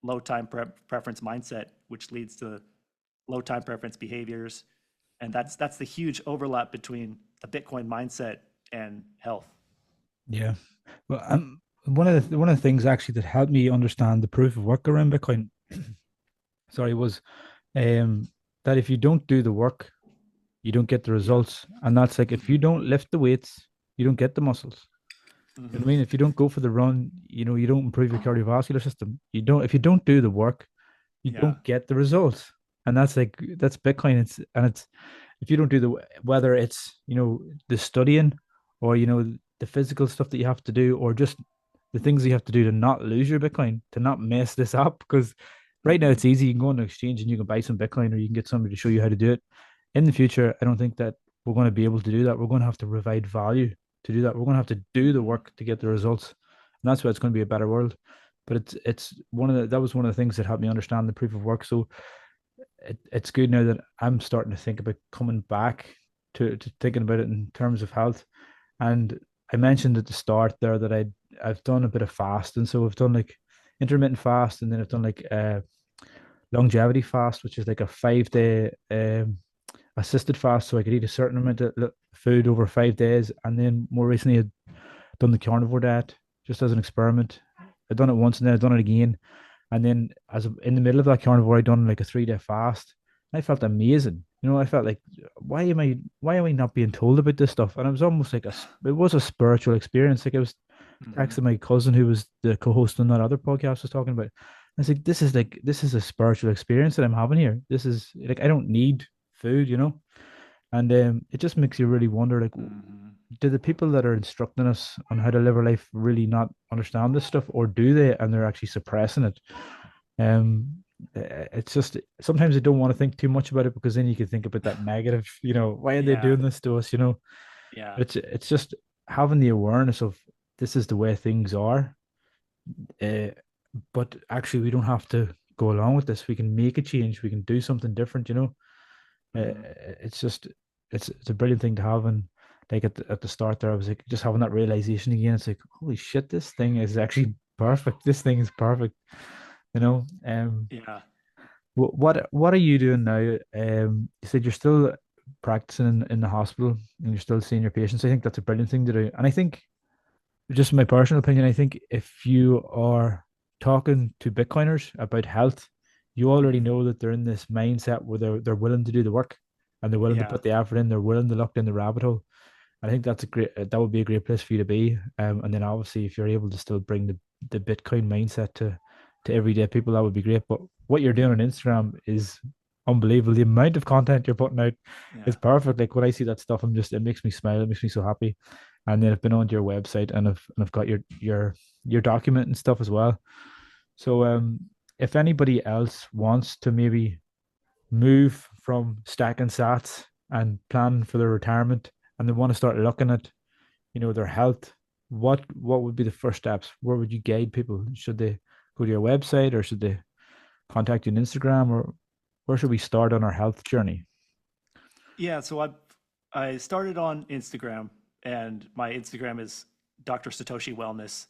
low time preference mindset, which leads to low time preference behaviors. And that's the huge overlap between the Bitcoin mindset and health. Yeah. Well, one of the things actually that helped me understand the proof of work around Bitcoin, sorry, was um that if you don't do the work, you don't get the Yep. results. And that's like if you Mm-hmm. don't lift the weights, you don't get the muscles. You know Mm-hmm. what I mean? If you don't go for the run, you don't improve your cardiovascular system. You don't if you don't do the work, you Yeah. don't get the results. And that's Bitcoin. It's if you don't do the whether it's the studying or the physical stuff that you have to do or just the things you have to do to not lose your Bitcoin, to not mess this up. Because right now Mm-hmm. it's easy. You can go on an exchange and you can buy some Bitcoin or you can get somebody to show you how to do it. In the future, I don't think that we're going to be able to do that. We're going to have to provide value to do that. We're going to have to do the Mm-hmm. work to get the results. And that's why it's going to be a better world. But it's one of the that was one of the things that helped me understand the proof of work. So it's good now that I'm starting to think about coming back to thinking about it in terms of health. And I mentioned at the start there that I've done a bit of fasting. So I've done like intermittent fast, and then I've done like longevity fast, which is like a 5 day assisted fast. So I could eat a certain amount of food over 5 days. And then more recently I'd done the carnivore diet just as an experiment. I'd done it once and then I'd done it again. And then as in the middle of that carnivore, I done like a 3 day fast. I felt amazing. I felt like, why am I not being told about this stuff? And it was almost like it was a spiritual experience. Like I was Mm-hmm. texting my cousin who was the co-host on that other podcast was talking about. I was like, this is a spiritual experience that I'm having here. This is like, I don't need food. And it just makes you really wonder, like, Mm-hmm. do the people that are instructing us on how to live our life really not understand this stuff, or do they, and they're actually suppressing it? It's just sometimes I don't want to think too much about it because then you can think about that negative, why are they Yeah. doing this to us, Yeah. but it's just having the awareness of this is the way things are. Uh, but actually, we don't have to go along with this. We can make a change. We can do something different. Mm-hmm. It's just it's a brilliant thing to have. And like at the start there, I was like just having that realization again. It's like, holy shit, this thing is actually perfect. This thing is perfect. You know. Yeah. What are you doing now? You said you're still practicing in the hospital and you're still seeing your patients. I think that's a brilliant thing to do. And I think, just my personal opinion, I think if you are talking to Bitcoiners about health, you already Mm-hmm. know that they're in this mindset where they're willing to do the work and they're willing to Yeah. put the effort in. They're willing to look down the rabbit hole. I think that would be a great place for you to be. And then obviously, if you're able to still bring the Bitcoin mindset to everyday people, that would be great. But what you're doing on Instagram is unbelievable. The amount of content you're putting out is Yeah. perfect. Like when I see that stuff, it makes me smile. It makes me so happy. And then I've been onto your website and I've got your document and stuff as well. So if anybody else wants to maybe move from stacking sats and plan for their retirement and they want to start looking at their health, what would be the first steps? Where would you guide people? Should they go to your website or should they contact you on Instagram, or where should we start on our health journey? Yeah. So I started on Instagram, and my Instagram is Doctor Satoshi Wellness,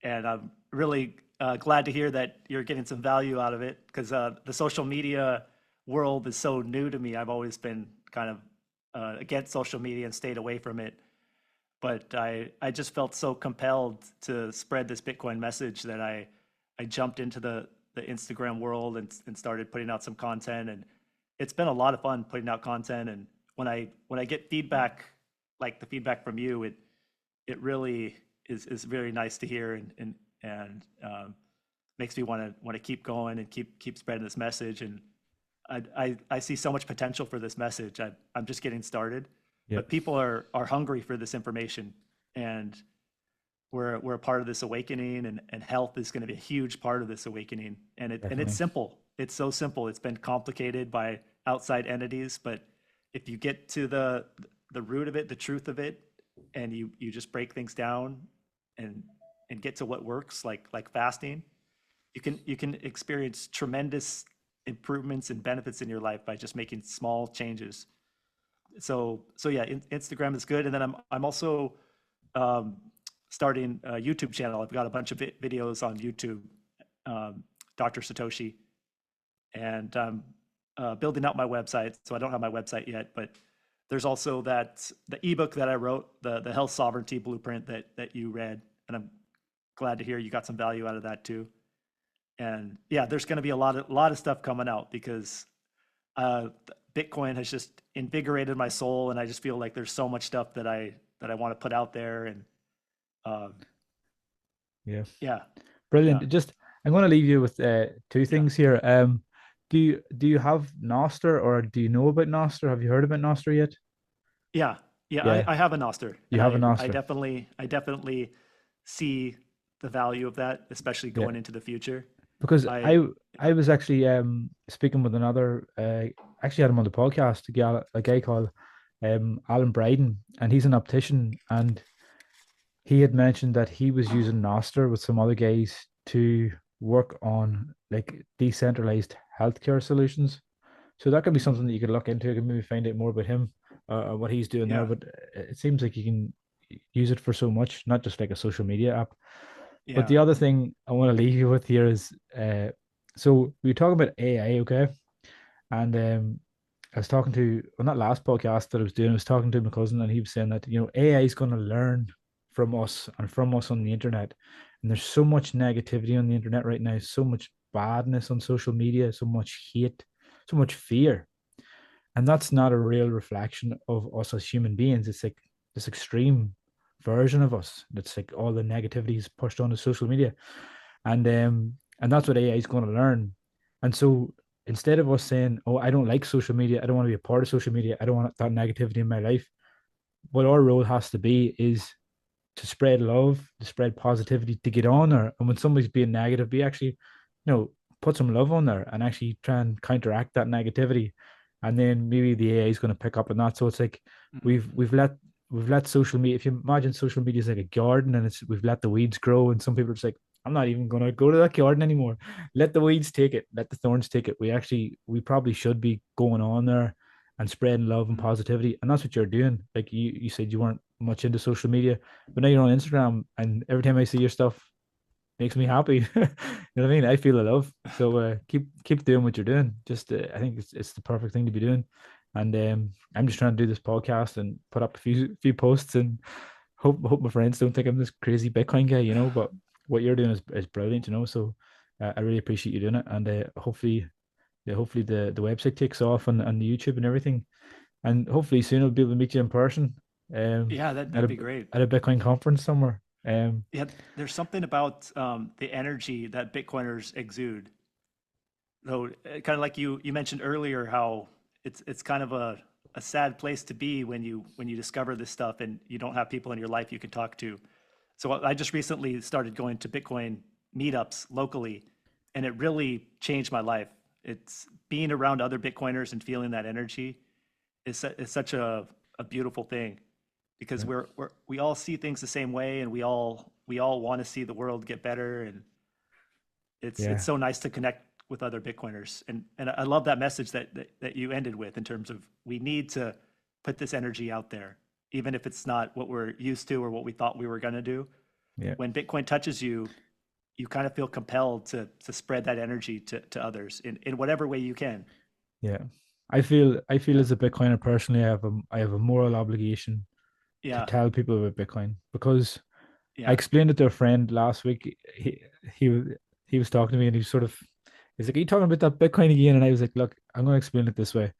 and I'm really glad to hear that you're getting some value out of it because the social media world is so new to me. I've always been kind of against social media and stayed away from it. But I just felt so compelled to spread this Bitcoin message that I jumped into the Instagram world and started putting out some content. And it's been a lot of fun putting out content. And when I get feedback, like the feedback from you, it really is very nice to hear and makes me want to keep going and keep spreading this message. And I see so much potential for this message. I'm just getting started, but Yep, people are hungry for this information, and we're a part of this awakening, and health is going to be a huge part of this awakening. And it's definitely. simple. It's so simple. It's been complicated by outside entities, but if you get to the root of it, the truth of it, and you just break things down and and get to what works, like fasting, you can experience tremendous improvements and benefits in your life by just making small changes. So yeah, Instagram is good, and then I'm also um, starting a YouTube channel. I've got a bunch of videos on YouTube, Dr. Satoshi, and I'm building out my website. So I don't have my website yet, but there's also the ebook that I wrote, the Health Sovereignty Blueprint that you read, and I'm glad to hear you got some value out of that too. And yeah, there's going to be a lot of stuff coming out because uh, Bitcoin has just invigorated my soul, and I just feel like there's so much stuff that I want to put out there. And uh, Yeah, yeah, yeah, brilliant. Just I'm going to leave you with two yeah, things here. Do you have Nostr, or do you know about Nostr? Have you heard about Nostr yet? yeah, yeah. I, Yeah, I have a Noster, you and have a I Nostr. definitely see the value of that, especially Yeah, going into the future. because I I was actually speaking with another actually had him on the podcast, a guy called Alan Bryden, and he's an optician, and he had mentioned that he was using Nostr with some other guys to work on like decentralized healthcare solutions. So that could be mhm, something that you could look into. You could maybe find out more about him or what he's doing there. yeah, But it seems like you can use it for so much, not just like a social media app. But yeah, the other thing I want to leave you with here is so we talk about AI, okay? And I was talking to, well, not last podcast that I was doing, I was talking to my cousin, and he was saying that, AI is going to learn from us and from us on the internet. And there's so much negativity on the internet right now, so much badness on social media, so much hate, so much fear. And that's not a real reflection of us as human beings. It's like this extreme version of us. That's like all the negativity is pushed onto social media. And that's what AI is going to learn. And so instead of us saying, "Oh, I don't like social media, I don't want to be a part of social media, I don't want that negativity in my life," what our role has to be is to spread love, to spread positivity, to get on there. And when somebody's being negative, be actually, put some love on there and actually try and counteract that negativity. And then maybe the AI is going to pick up on that. So it's like mhm, we've let social media. If you imagine social media is like a garden, and we've let the weeds grow, and some people are just like, I'm not even going to go to that garden anymore. Let the weeds take it. Let the thorns take it. We probably should be going on there and spreading love and mhm, positivity. And that's what you're doing. Like you said, you weren't much into social media, but now you're on Instagram, and every time I see your stuff, makes me happy. You know what I mean? I feel the love. So keep doing what you're doing. Just I think it's the perfect thing to be doing. And I'm just trying to do this podcast and put up a few posts, and hope my friends don't think I'm this crazy Bitcoin guy, But what you're doing is brilliant, So I really appreciate you doing it, and hopefully the website takes off, and the YouTube and everything, and hopefully soon I'll be able to meet you in person, um, yeah. at That'd a be great. at a Bitcoin conference somewhere. Yeah, there's something about the energy that Bitcoiners exude. Though, kind of like you mentioned earlier, how it's kind of a sad place to be when you discover this stuff and you don't have people in your life you can talk to. So I just recently started going to Bitcoin meetups locally, and it really changed my life. It's being around other Bitcoiners and feeling that energy is such a beautiful thing because Yeah, we all see things the same way, and we all want to see the world get better, and it's yeah, so nice to connect with other Bitcoiners. And I love that message that you ended with in terms of we need to put this energy out there, even if it's not what we're used to or what we thought we were going to do. Yeah. When Bitcoin touches you, you kind of feel compelled to spread that energy to others in whatever way you can. Yeah. I feel Yeah. as a Bitcoiner personally, I have a moral obligation to Yeah. tell people about Bitcoin because I Yeah. explained it to a friend last week. He was talking to me and he's like, "Are you talking about that Bitcoin again?" And I was like, "Look, I'm going to explain it this way.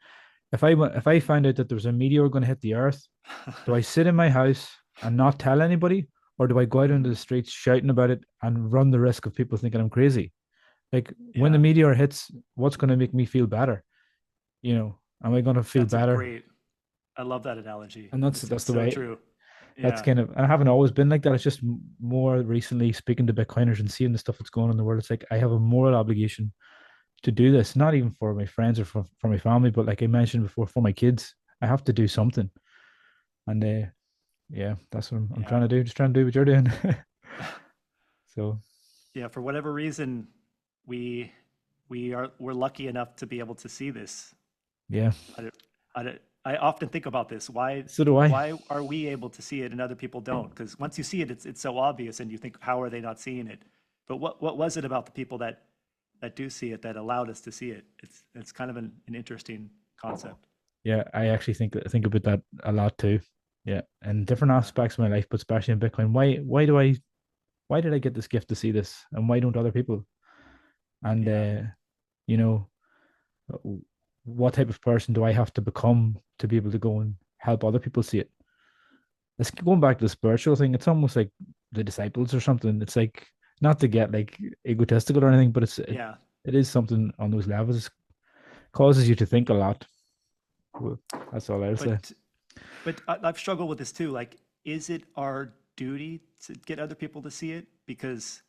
If I find out that there's a meteor going to hit the Earth, do I sit in my house and not tell anybody, or do I go out into the Mhm. streets shouting about it and run the risk of people thinking I'm crazy? Like when the Yeah. meteor hits, what's going to make me feel better? Am I going to feel That's a better?" great, I love that analogy. And that's It's that's the so way. true. That's Yeah. kind of. I haven't always been like that. It's just more recently speaking to Bitcoiners and seeing the stuff that's going on in the world. It's like I have a moral obligation to do this, not even for my friends or for my family, but like I mentioned before, for my kids. I have to do something. And yeah, that's what I'm Yeah. trying to do. Just trying to do what you're doing. So Yeah. For whatever reason, we we're lucky enough to be able to see this. yeah, I often think about this. so do I. Why are we able to see it and other people don't? Because once you see it, it's so obvious, and you think, how are they not seeing it? But what was it about the people that do see it that allowed us to see it? It's kind of an interesting concept. Yeah, I actually think about that a lot too. Yeah, and different Yeah. aspects of my life, but especially in Bitcoin. Why did I get this gift to see this, and why don't other people? And Yeah. you know, what type of person do I have to become to be able to go and help other people see it? It's going back to the spiritual thing. It's almost like the disciples or something. It's like not to get like egotistical or anything, but Yeah. it is something on those levels. It causes you to think a lot. Well, that's all I'll say. But I've struggled with this too. Like, is it our duty to get other people to see it? Because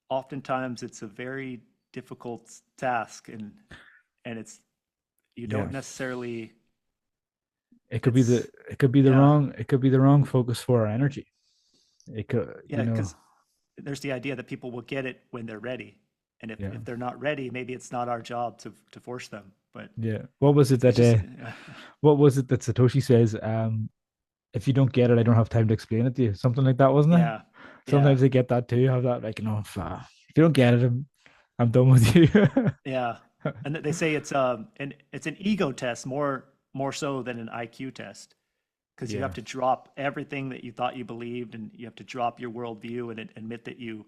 oftentimes it's a very difficult task, and it's you Yeah, don't necessarily. it could be the It's it could be the yeah, wrong it could be the wrong focus for our energy. It could, yeah, because there's the idea that people will get it when they're ready, and yeah, if they're not ready, maybe it's not our job to force them. But yeah. What was it it's that just what was it that Satoshi says? If you don't get it, I don't have time to explain it to you. Something like that, wasn't it? yeah, yeah, Sometimes I get that too. Have that like, if you don't get it, I'm done with you. yeah. And they say it's an ego test more so than an IQ test, because you Yeah. have to drop everything that you thought you believed, and you have to drop your worldview and admit that you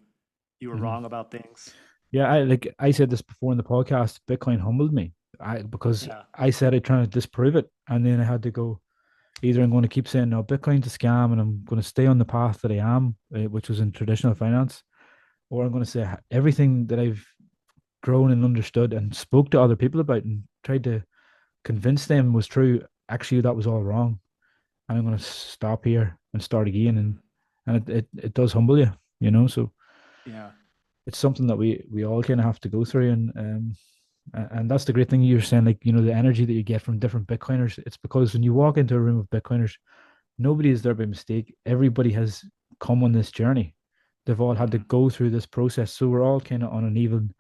were Mhm. wrong about things. Yeah, I said this before in the podcast. Bitcoin humbled me. Because Yeah. I said I trying to disprove it, and then I had to go. Either I'm going to keep saying no, Bitcoin's a scam, and I'm going to stay on the path that I am, which was in traditional finance, or I'm going to say everything that I've grown and understood and spoke to other people about and tried to convince them was true. Actually, that was all wrong, and I'm going to stop here and start again, and Mhm. it does humble you. So Yeah. it's something that we all kind of have to go through, and that's the great thing you're saying, like the energy that you get from different Bitcoiners. It's because when you walk into a room of Bitcoiners, nobody is there by mistake. Everybody has come on this journey. They've all had to Mhm. go through this process, so we're all kind of on an even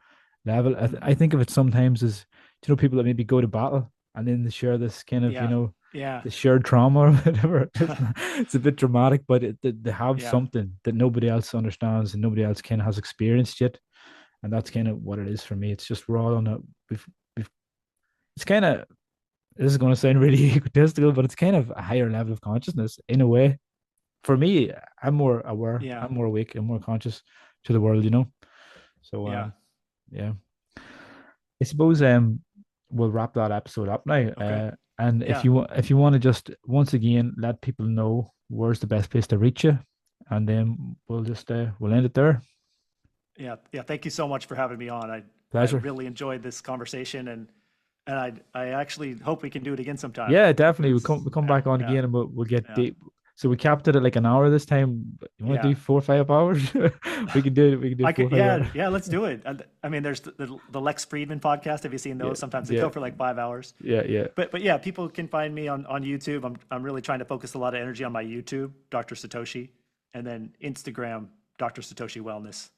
level. I Mhm. think of it sometimes as people that maybe go to battle and then they share this kind of Yeah. Yeah. the shared trauma or whatever. It's a bit dramatic, but they have Yeah. something that nobody else understands and nobody else kind of has experienced yet, and that's kind of what it is for me. It's just we're all on a we've it's kind of this is going to sound really egotistical, but it's kind of a higher level of consciousness in a way. For me, I'm more aware, Yeah. I'm more awake, I'm more conscious to the world. So Yeah. yeah. I suppose we'll wrap that episode up now. Okay. And Yeah. if you want to just once again let people know where's the best place to reach you, and then we'll end it there. Yeah. Yeah. Thank you so much for having me on. I Pleasure. really enjoyed this conversation, and I actually hope we can do it again sometime. Yeah, definitely. We Because come yeah, back on yeah, again and we'll get yeah, deep. So we capped it at like an hour this time. You want to yeah. do 4 or 5 hours? We can do it. We can do I four could, or five yeah, hours. yeah. Let's do it. I mean, there's the Lex Friedman podcast. Have you seen Yeah, those? Sometimes they yeah, go for like 5 hours. yeah, yeah. But yeah, people can find me on YouTube. I'm really trying to focus a lot of energy on my YouTube, Doctor Satoshi, and then Instagram, Doctor Satoshi Wellness.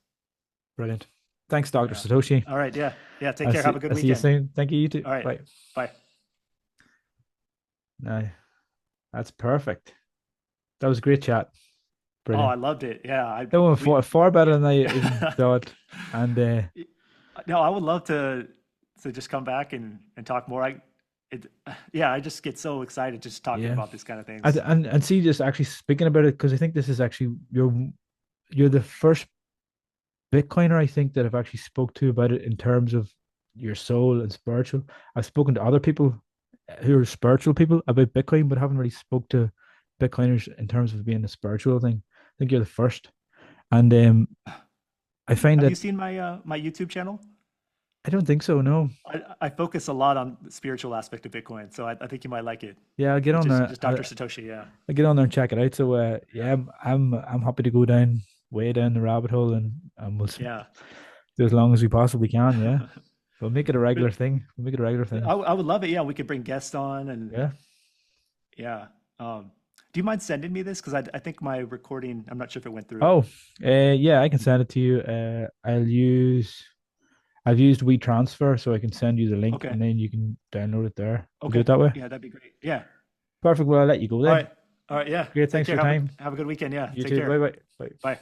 Brilliant. Thanks, Doctor Yeah. Satoshi. All right. Yeah. Yeah. Take care. Have a good I'll see you weekend. soon. Thank you, you too. All right. Bye. Bye. Bye. That's perfect. That was a great chat. Oh, Brilliant. I loved it. Yeah, That went we far better than I even thought. And no, I would love to just come back and talk more. It yeah, I just get so excited just talking yeah, about these kind of things. and see, just actually speaking about it, because I think this is actually you're the first Bitcoiner I think that I've actually spoke to about it in terms of your soul and spiritual. I've spoken to other people who are spiritual people about Bitcoin, but haven't really spoke to Bitcoiners in terms of being a spiritual thing. I think you're the first, and I find Have you that seen my my YouTube channel? I don't think so. No, I focus a lot on the spiritual aspect of Bitcoin, so I think you might like it. yeah, I'll get It's on there. just Doctor Satoshi. Yeah, I'll get on there and check it out. So yeah, yeah, I'm happy to go down way down the rabbit hole, and yeah. do as long as we possibly can. Yeah, we'll make it a regular thing. We'll make it a regular thing. I would love it. Yeah, we could bring guests on, and Yeah. yeah. Do you mind sending me this? Because I think my recording, I'm not sure if it went through. Oh, yeah, I can send it to you. I've used WeTransfer, so I can send you the link, Okay. and then you can download it there. We'll do it Okay. that way. Yeah, that'd be great. Yeah. Perfect. Well, I'll let you go All then. right. All right. Yeah. Great. Take Thanks for care. your time. Have a good weekend. Yeah. You Take too. Bye care. bye. Bye. Bye.